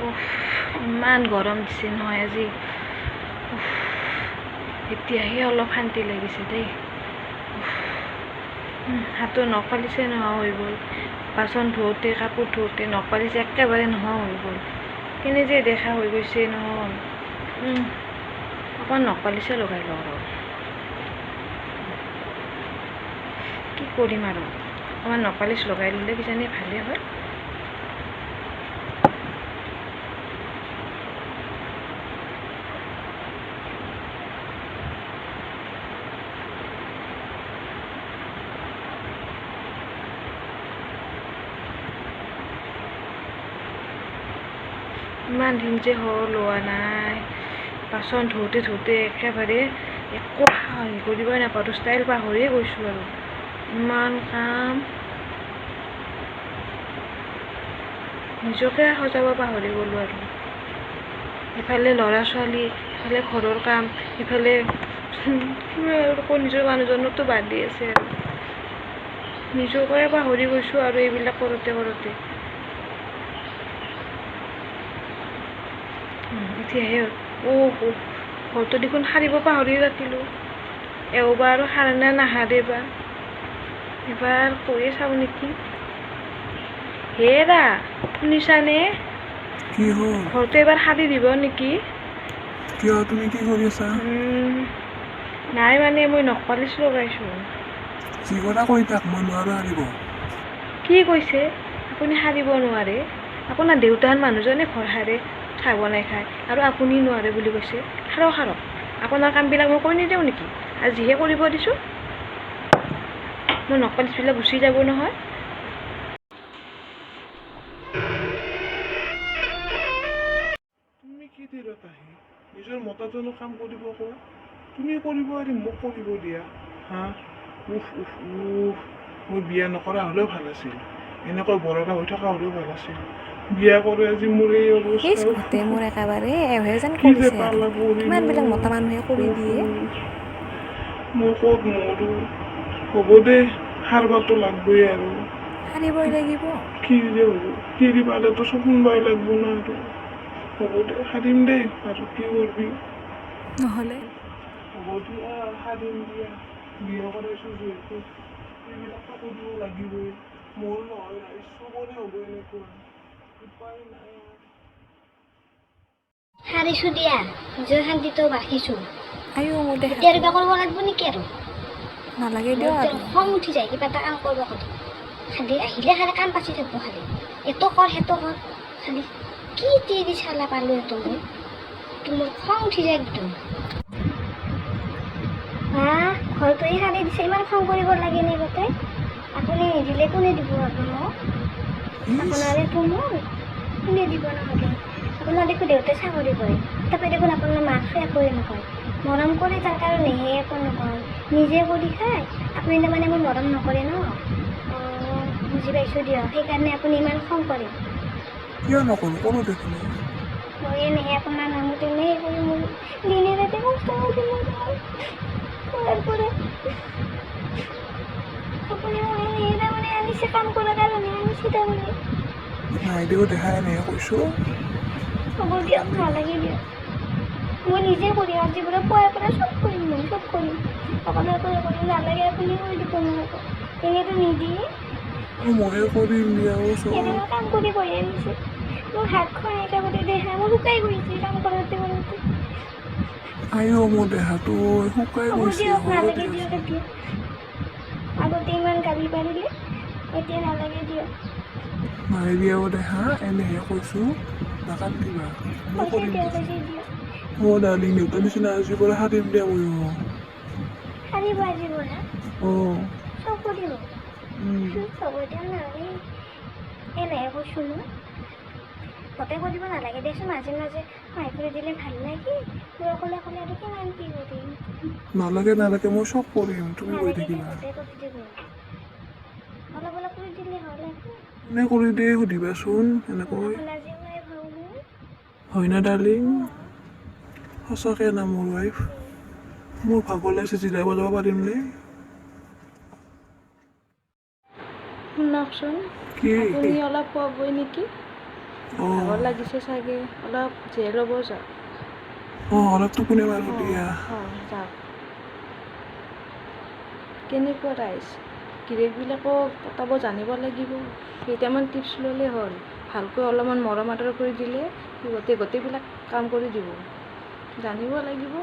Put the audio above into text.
ইমান গৰম দিছে নহয় আজি। এতিয়াহে অলপ শান্তি লাগিছে দেই। হাতো নখ পালিছে নোহোৱা হৈ গ'ল। বাচন ধুওঁতে কাপোৰ ধুওঁতে নখ পালিছে একেবাৰে নোহোৱা হৈ গ'ল। কেনে যে দেখা হৈ গৈছে নহয়। অকণমান নখ পালিছে লগাই লওঁ আৰু কি কৰিম আৰু অকণমান নখ পালিচ লগাই ল'লে কিজানি ভালেই হয়। ইমান দিন যে লোৱা নাই। বাচন ধুওঁতে একেবাৰে একো হেৰি কৰিবই নাপাওঁ, ষ্টাইল পাহৰিয়ে গৈছোঁ আৰু ইমান কাম। নিজকে সজাব পাহৰি গ'লোঁ আৰু ইফালে ল'ৰা ছোৱালী, ইফালে ঘৰৰ কাম, ইফালে নিজৰ মানুহজনতো বাদ দি আছে আৰু নিজকে পাহৰি গৈছোঁ আৰু এইবিলাক কৰোঁতে এতিয়াহে ঘৰটো দেখোন সাৰিব পাহৰি থাকিলোঁ। এওঁবা আৰু সাৰে নে নাসাৰে বা, এবাৰ কৈয়ে চাওঁ নেকি। হেৰা শুনিছানে? কি হ'ল? ঘৰটো এবাৰ সাৰি দিব নেকি? কিয়, তুমি কি কৰি আছা? নাই মানে মই নখ পালিচ লগাইছোঁ। যি কৰা কৈ থাক, মই নোৱাৰো সাৰিব। কি কৈছে? আপুনি সাৰিব নোৱাৰে? আপোনাৰ দেউতাৰ মানুহজনে ঘৰ সাৰে, চাহ বনাই খায়, আৰু আপুনি নোৱাৰে বুলি কৈছে। সাৰক। আপোনাৰ কামবিলাক মই কৰি নিদিওঁ নেকি? আজিহে কৰিব দিছোঁ। মোৰ নখ পালিচবিলাক গুচি যাব নহয়। তুমি কি দিলত আহি নিজৰ মতাজনক কাম কৰিব কোৱা? তুমি কৰিব এৰি মোক কৰিব দিয়া, হা? মই বিয়া নকৰা হ'লেও ভাল আছিল, এনেকৈ বৰকা হৈ থকা হ'লেও ভাল আছিল। বিয়া কৰি আজি মোৰ এই অৱস্থা। গোটেই মোৰ একেবাৰে এওঁহে যেন কি যে কৰিছে আৰু পালা কিমান কৰিলো। বিলাক মতা মানুহে কৰি দিয়ে। মই ক'ত মৰো। হ'ব দে, সাৰবাতো লাগবই আৰু সাৰিবই লাগিব। কি যে হ'ব, কিৰি পালেতো চব শুনবাই লাগব না আৰু। হ'ব দে, সাৰিম দে, আৰু কি কৰবি। নহ'লে হ'ব দিয়া, সাৰিম দিয়া। বিয়া কৰাইছোঁ যিহেতু এইবিলাক কৰিব লাগিবই। মোৰ নহয় চবৰে হ'ব এনেকুৱা, উপায় নাই আৰু। সাৰিছোঁ দিয়া, নিজৰ শান্তিটো ৰাখিছোঁ। আয়ো মোৰ এতিয়া আৰু দেহাটো কিবা কৰিব লাগিব নেকি আৰু? নালাগে মোৰ দিয়ক আৰু খং উঠি যায় কিবা এটা কাম কৰিব কাৰণে। খালি আহিলে কাম পাতি থাকিব খালি। এইটো কৰ সেইটো কৰ, খালি কি তিৰি চালা পালোঁ এইটো মই। মোৰ খং উঠি যায় একদম। ঘৰটোৱে সাৰি দিছে, ইমান খং কৰিব লাগে নে গোটেই? আপুনি নিদিলে কোনে দিব আপোনাক? আপোনাৰেতো মোৰ, কোনে দিব নহ'লে? আপোনাৰ দেখোন দেউতাই চাকৰি কৰে, তাতে দেখোন আপোনাৰ মাকহে একোৱে নকয়। মৰম কৰি তাৰ কাৰণেহে একো নকয়, নিজে কৰি খায়। আপুনি তাৰমানে মোৰ মৰম নকৰে ন? বুজি পাইছোঁ দিয়ক, সেইকাৰণে আপুনি ইমান খং কৰে। কিয় নকৰোঁ, কৰোঁ দেখোন। মই এনেহে আপোনাৰ নামত এনেই কৰি মোৰ দিনে ৰাতি কষ্ট কৰি মোৰ কৰাৰ পৰা আপুনি মোক এনেহে তাৰমানে আনিছে, কাম কৰাৰ কাৰণে আনিছে তাৰমানে। নাই দিও দেখাই এনেহে কৈছোঁ। হ'ব দিয়ক, নালাগে দিয়ক। মই নিজে কৰিম, আজিৰ পৰা পুৱাৰ পৰা চব কৰিম, মই চব কৰিম। অকলে কৰিম, নালাগে আপুনি কৰি দিব মোক। এনেইতো নিদিয়ে। ময়ে কৰিম দিয়া চব। এনেও কাম কৰি বহি আনিছে। মোৰ হাতখন একেবাৰে দেহা মোৰ শুকাই গৈছে কাম কৰোঁতে। মোৰ দেহাটো শুকাই হ'ব গৈছে, দিয়ক, হ'ব নালাগে দিয়ক দিয়াচোন। এতিয়া। আগতে ইমান গালি পাৰিলে, এতিয়া নালাগে দিয়ক। নাই দিয়া দেহা, এনেহে কৈছোঁ, নাকান্দিবা। মই হৈছে কৰিম দিয়ক, দিয়া। হৈছে দিয়ক। ডাৰ্লিং, দেউতাৰ নিচিনা আজিৰ পৰা সাৰিম দিয়া ময়ো। সাৰিব আজিৰ পৰা? চব কৰিব? হ'ব দিয়ক, নালাগে। এনেহে কৈছোঁ মই। গোটেই কৰিব নালাগে দেচোন, মাজে মাজে সহায় কৰি দিলে ভাল লাগে। মই অকলে আৰু কিমান কি কৰিম। নালাগে, মই চব কৰিম, তুমি কৈ নালাগে দিয়ক, থাকিবা। গোটেই কৰি দিব। অলপ অলপ কৰি দিলে হ'ল আৰু। কোনে কৰি দিয়ে সুধিবাচোন এনেকৈ। আপোনাৰ যেও নাই ভাও মোৰ। হয়না ডাৰ্লিং? সঁচাকৈ না মোৰ ৱাইফ? মোৰ ভাগৰ লাগিছে, জিৰাই বজাব পাৰিমনে? শুনকচোন, কি? আপুনি অলপ শুৱগৈ নেকি? ভাগৰ লাগিছে চাগে, অলপ জিৰাই ল'ব যাওক। অলপ টোপনি মাৰো দিয়া। যাওক। কেনেকুৱা ৰাইজ, গিৰেকবিলাকো পতাব জানিব লাগিব। কেইটামান টিপছ ল'লে হ'ল, ভালকৈ অলপমান মৰম আদৰ কৰি দিলে সিহঁতে গোটেইবিলাক কাম কৰি দিব, জানিব লাগিব।